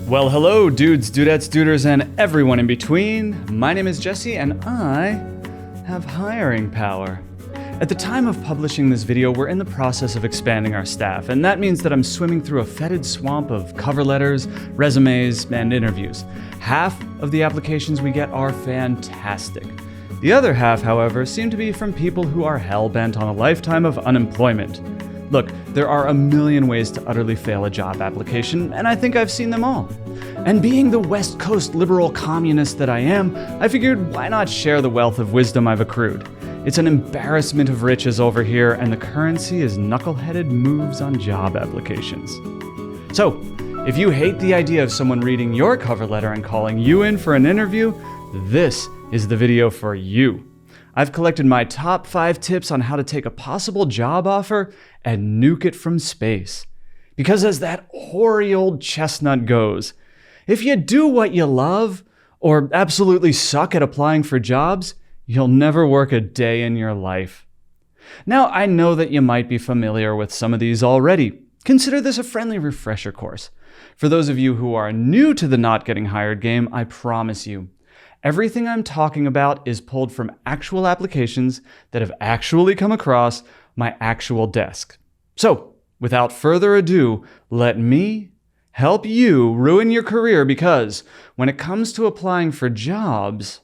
Well, hello, dudes, dudettes, duders, and everyone in between. My name is Jesse, and I have hiring power. At the time of publishing this video, we're in the process of expanding our staff, and that means that I'm swimming through a fetid swamp of cover letters, resumes, and interviews. Half of the applications we get are fantastic. The other half, however, seem to be from people who are hell-bent on a lifetime of unemployment. Look, there are a million ways to utterly fail a job application, and I think I've seen them all. And being the West Coast liberal communist that I am, I figured why not share the wealth of wisdom I've accrued. It's an embarrassment of riches over here, and the currency is knuckle-headed moves on job applications. So, if you hate the idea of someone reading your cover letter and calling you in for an interview, this is the video for you. I've collected my top 5 tips on how to take a possible job offer and nuke it from space. Because as that hoary old chestnut goes, if you do what you love, or absolutely suck at applying for jobs, you'll never work a day in your life. Now, I know that you might be familiar with some of these already. Consider this a friendly refresher course. For those of you who are new to the not getting hired game, I promise you, everything I'm talking about is pulled from actual applications that have actually come across my actual desk. So, without further ado, let me help you ruin your career, because when it comes to applying for jobs,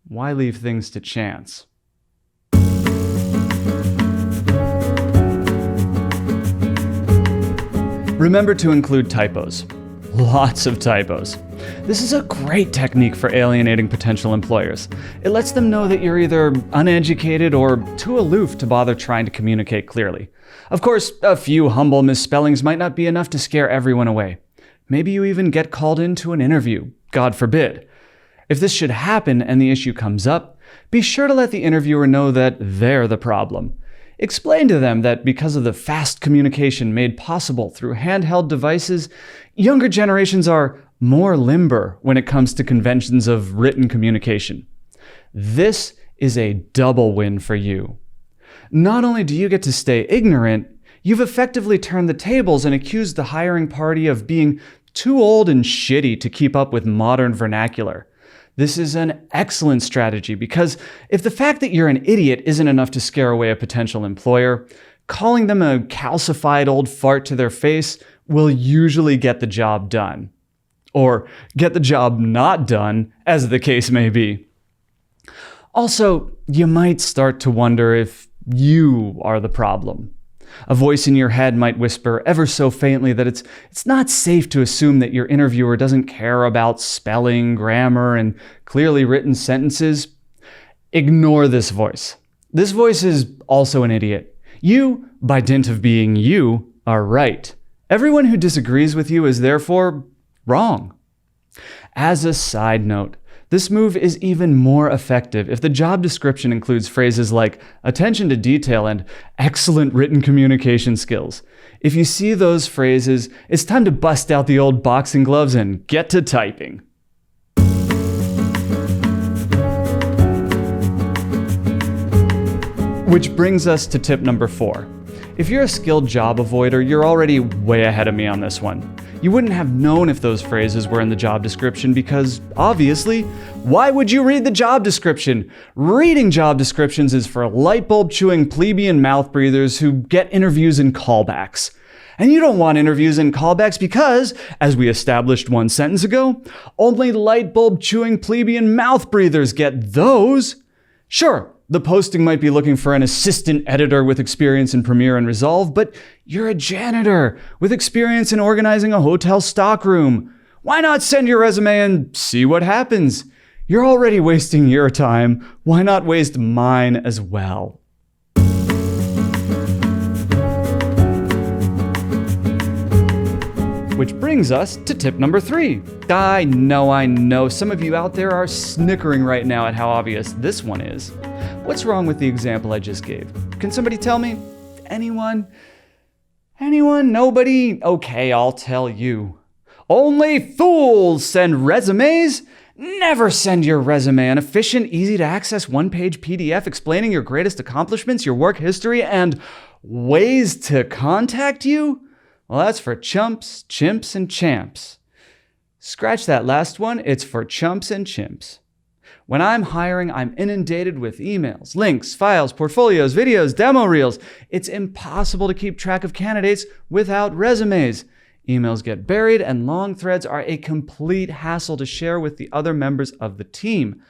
why leave things to chance? Remember to include typos. Lots of typos. This is a great technique for alienating potential employers. It lets them know that you're either uneducated or too aloof to bother trying to communicate clearly. Of course, a few humble misspellings might not be enough to scare everyone away. Maybe you even get called into an interview, God forbid. If this should happen and the issue comes up, be sure to let the interviewer know that they're the problem. Explain to them that because of the fast communication made possible through handheld devices, younger generations are more limber when it comes to conventions of written communication. This is a double win for you. Not only do you get to stay ignorant, you've effectively turned the tables and accused the hiring party of being too old and shitty to keep up with modern vernacular. This is an excellent strategy because if the fact that you're an idiot isn't enough to scare away a potential employer, calling them a calcified old fart to their face will usually get the job done. Or get the job not done, as the case may be. Also, you might start to wonder if you are the problem. A voice in your head might whisper ever so faintly that it's not safe to assume that your interviewer doesn't care about spelling, grammar, and clearly written sentences. Ignore this voice. This voice is also an idiot. You, by dint of being you, are right. Everyone who disagrees with you is therefore wrong. As a side note, this move is even more effective if the job description includes phrases like attention to detail and excellent written communication skills. If you see those phrases, it's time to bust out the old boxing gloves and get to typing. Which brings us to tip number 4. If you're a skilled job avoider, you're already way ahead of me on this one. You wouldn't have known if those phrases were in the job description because, obviously, why would you read the job description? Reading job descriptions is for light bulb chewing plebeian mouth breathers who get interviews and callbacks. And you don't want interviews and callbacks because, as we established one sentence ago, only light bulb chewing plebeian mouth breathers get those. Sure, the posting might be looking for an assistant editor with experience in Premiere and Resolve, but you're a janitor with experience in organizing a hotel stockroom. Why not send your resume and see what happens? You're already wasting your time. Why not waste mine as well? Which brings us to tip number 3. I know, some of you out there are snickering right now at how obvious this one is. What's wrong with the example I just gave? Can somebody tell me? Anyone? Anyone? Nobody? Okay, I'll tell you. Only fools send resumes? Never send your resume an efficient, easy-to-access one-page PDF explaining your greatest accomplishments, your work history, and ways to contact you? Well, that's for chumps, chimps, and champs. Scratch that last one, it's for chumps and chimps. When I'm hiring, I'm inundated with emails, links, files, portfolios, videos, demo reels. It's impossible to keep track of candidates without resumes. Emails get buried, and long threads are a complete hassle to share with the other members of the team.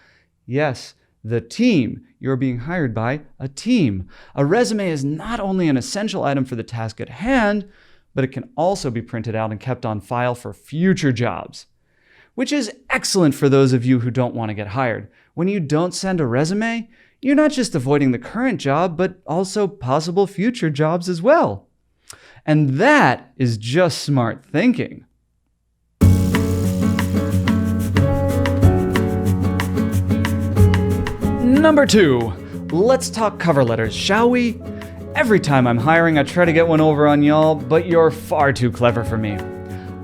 Yes, the team. You're being hired by a team. A resume is not only an essential item for the task at hand, but it can also be printed out and kept on file for future jobs. Which is excellent for those of you who don't want to get hired. When you don't send a resume, you're not just avoiding the current job, but also possible future jobs as well. And that is just smart thinking. Number 2, let's talk cover letters, shall we? Every time I'm hiring, I try to get one over on y'all, but you're far too clever for me.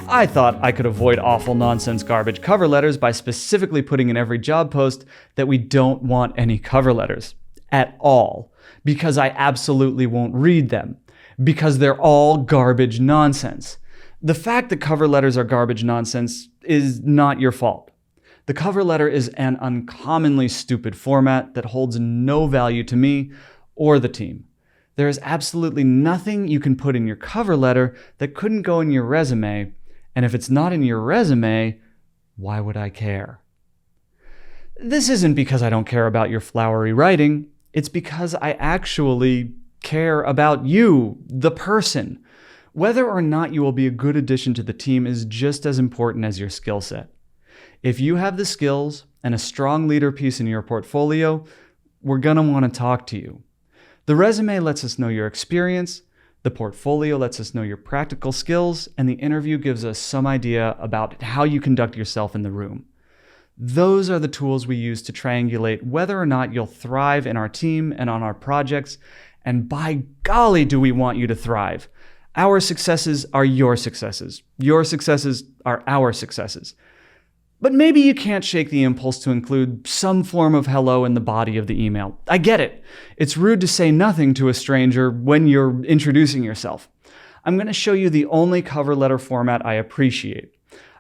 I thought I could avoid awful nonsense garbage cover letters by specifically putting in every job post that we don't want any cover letters at all, because I absolutely won't read them, because they're all garbage nonsense. The fact that cover letters are garbage nonsense is not your fault. The cover letter is an uncommonly stupid format that holds no value to me or the team. There is absolutely nothing you can put in your cover letter that couldn't go in your resume, and if it's not in your resume, why would I care? This isn't because I don't care about your flowery writing. It's because I actually care about you, the person. Whether or not you will be a good addition to the team is just as important as your skill set. If you have the skills and a strong leader piece in your portfolio, we're going to want to talk to you. The resume lets us know your experience, the portfolio lets us know your practical skills, and the interview gives us some idea about how you conduct yourself in the room. Those are the tools we use to triangulate whether or not you'll thrive in our team and on our projects, and by golly do we want you to thrive. Our successes are your successes. Your successes are our successes. But maybe you can't shake the impulse to include some form of hello in the body of the email. I get it. It's rude to say nothing to a stranger when you're introducing yourself. I'm going to show you the only cover letter format I appreciate.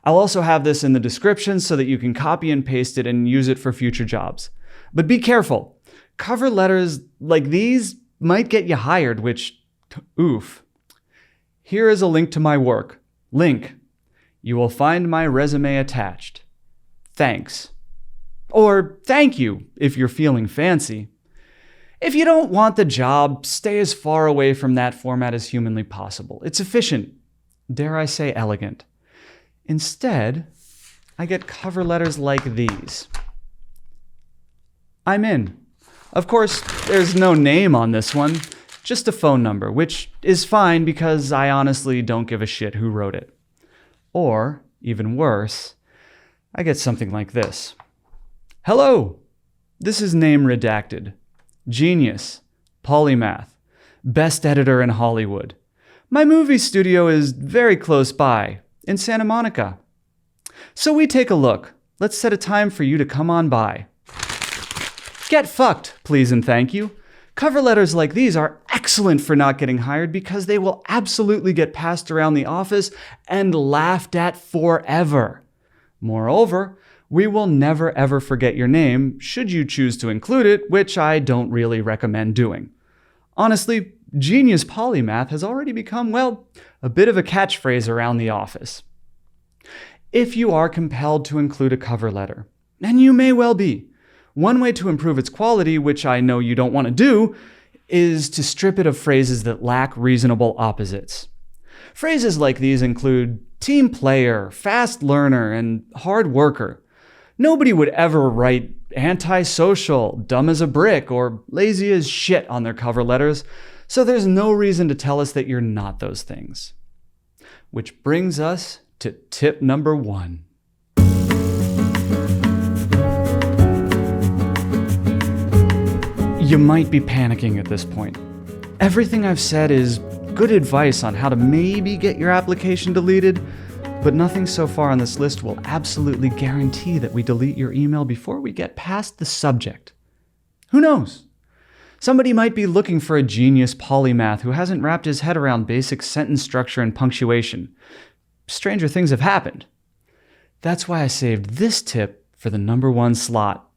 I'll also have this in the description so that you can copy and paste it and use it for future jobs. But be careful. Cover letters like these might get you hired, which, oof. Here is a link to my work. Link. You will find my resume attached. Thanks. Or thank you, if you're feeling fancy. If you don't want the job, stay as far away from that format as humanly possible. It's efficient. Dare I say elegant. Instead, I get cover letters like these. I'm in. Of course, there's no name on this one, just a phone number, which is fine because I honestly don't give a shit who wrote it. Or, even worse, I get something like this. Hello, this is name redacted. Genius, polymath, best editor in Hollywood. My movie studio is very close by, in Santa Monica. So we take a look. Let's set a time for you to come on by. Get fucked, please and thank you. Cover letters like these are excellent for not getting hired because they will absolutely get passed around the office and laughed at forever. Moreover, we will never ever forget your name should you choose to include it, which I don't really recommend doing. Honestly, genius polymath has already become, well, a bit of a catchphrase around the office. If you are compelled to include a cover letter, and you may well be, one way to improve its quality, which I know you don't want to do, is to strip it of phrases that lack reasonable opposites. Phrases like these include team player, fast learner, and hard worker. Nobody would ever write antisocial, dumb as a brick, or lazy as shit on their cover letters, so there's no reason to tell us that you're not those things. Which brings us to tip number 1. You might be panicking at this point. Everything I've said is good advice on how to maybe get your application deleted, but nothing so far on this list will absolutely guarantee that we delete your email before we get past the subject. Who knows? Somebody might be looking for a genius polymath who hasn't wrapped his head around basic sentence structure and punctuation. Stranger things have happened. That's why I saved this tip for the number 1 slot.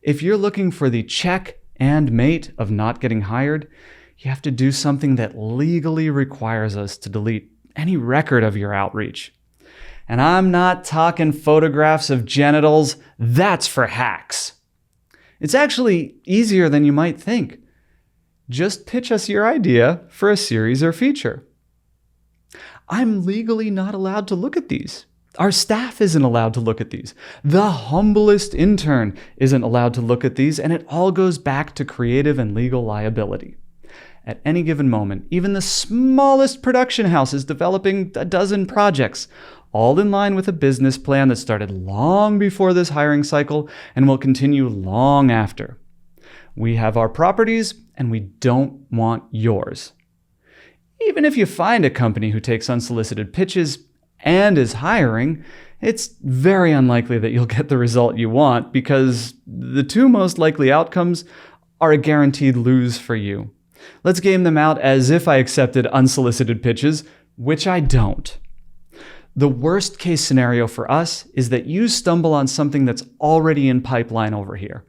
If you're looking for the check and mate of not getting hired, you have to do something that legally requires us to delete any record of your outreach. And I'm not talking photographs of genitals. That's for hacks. It's actually easier than you might think. Just pitch us your idea for a series or feature. I'm legally not allowed to look at these. Our staff isn't allowed to look at these. The humblest intern isn't allowed to look at these, and it all goes back to creative and legal liability. At any given moment, even the smallest production house is developing a dozen projects, all in line with a business plan that started long before this hiring cycle and will continue long after. We have our properties, and we don't want yours. Even if you find a company who takes unsolicited pitches and is hiring, it's very unlikely that you'll get the result you want because the 2 most likely outcomes are a guaranteed lose for you. Let's game them out as if I accepted unsolicited pitches, which I don't. The worst case scenario for us is that you stumble on something that's already in pipeline over here.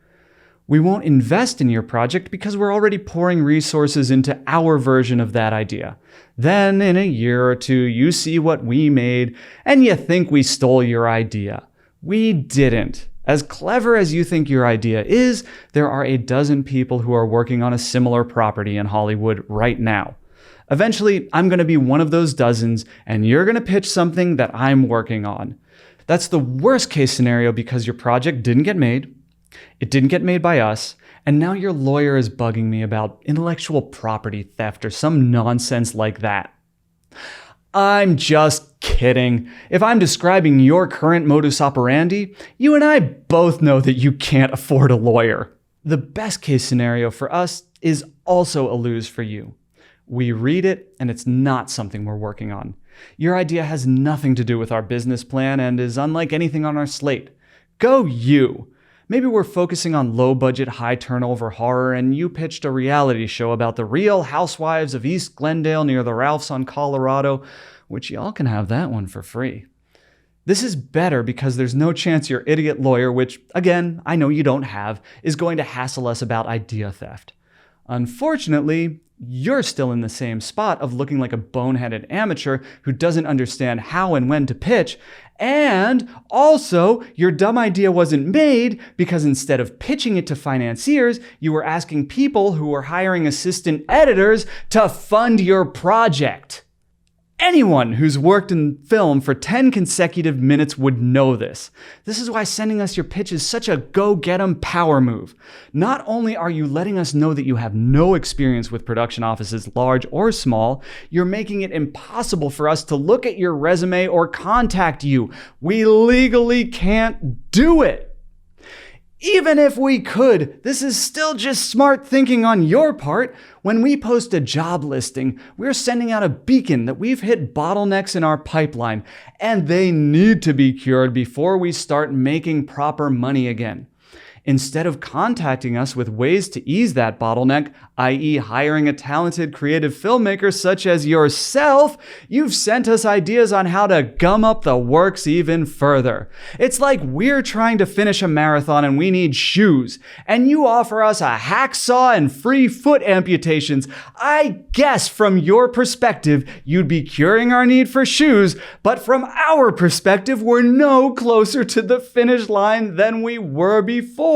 We won't invest in your project because we're already pouring resources into our version of that idea. Then, in a year or 2, you see what we made and you think we stole your idea. We didn't. As clever as you think your idea is, there are a dozen people who are working on a similar property in Hollywood right now. Eventually, I'm going to be one of those dozens, and you're going to pitch something that I'm working on. That's the worst case scenario because your project didn't get made. It didn't get made by us, and now your lawyer is bugging me about intellectual property theft or some nonsense like that. I'm just kidding. If I'm describing your current modus operandi, you and I both know that you can't afford a lawyer. The best case scenario for us is also a lose for you. We read it, and it's not something we're working on. Your idea has nothing to do with our business plan and is unlike anything on our slate. Go you! Maybe we're focusing on low-budget, high-turnover horror, and you pitched a reality show about the Real Housewives of East Glendale near the Ralphs on Colorado, which y'all can have that one for free. This is better because there's no chance your idiot lawyer, which, again, I know you don't have, is going to hassle us about idea theft. Unfortunately, you're still in the same spot of looking like a boneheaded amateur who doesn't understand how and when to pitch, and also your dumb idea wasn't made because instead of pitching it to financiers, you were asking people who were hiring assistant editors to fund your project. Anyone who's worked in film for 10 consecutive minutes would know this. This is why sending us your pitch is such a go-get-em power move. Not only are you letting us know that you have no experience with production offices, large or small, you're making it impossible for us to look at your resume or contact you. We legally can't do it. Even if we could, this is still just smart thinking on your part. When we post a job listing, we're sending out a beacon that we've hit bottlenecks in our pipeline, and they need to be cured before we start making proper money again. Instead of contacting us with ways to ease that bottleneck, i.e. hiring a talented creative filmmaker such as yourself, you've sent us ideas on how to gum up the works even further. It's like we're trying to finish a marathon and we need shoes, and you offer us a hacksaw and free foot amputations. I guess from your perspective, you'd be curing our need for shoes, but from our perspective, we're no closer to the finish line than we were before.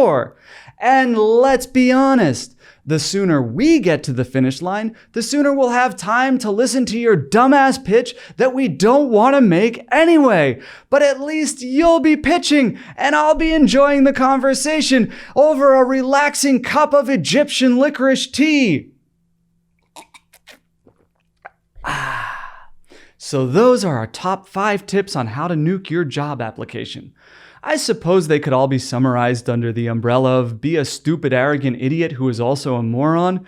And let's be honest, the sooner we get to the finish line, the sooner we'll have time to listen to your dumbass pitch that we don't want to make anyway. But at least you'll be pitching, and I'll be enjoying the conversation over a relaxing cup of Egyptian licorice tea. So those are our top 5 tips on how to nuke your job application. I suppose they could all be summarized under the umbrella of be a stupid, arrogant idiot who is also a moron.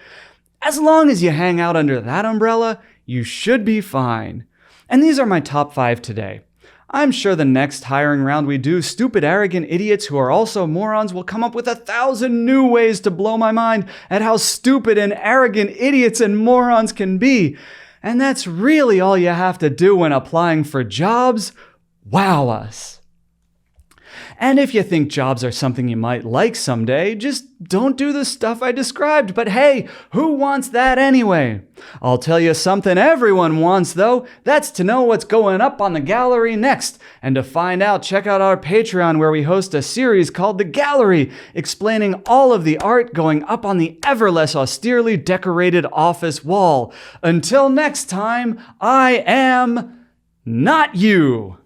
As long as you hang out under that umbrella, you should be fine. And these are my top 5 today. I'm sure the next hiring round we do, stupid, arrogant idiots who are also morons will come up with 1,000 new ways to blow my mind at how stupid and arrogant idiots and morons can be. And that's really all you have to do when applying for jobs. Wow us. And if you think jobs are something you might like someday, just don't do the stuff I described. But hey, who wants that anyway? I'll tell you something everyone wants, though. That's to know what's going up on the gallery next. And to find out, check out our Patreon, where we host a series called The Gallery, explaining all of the art going up on the ever less austerely decorated office wall. Until next time, I am not you.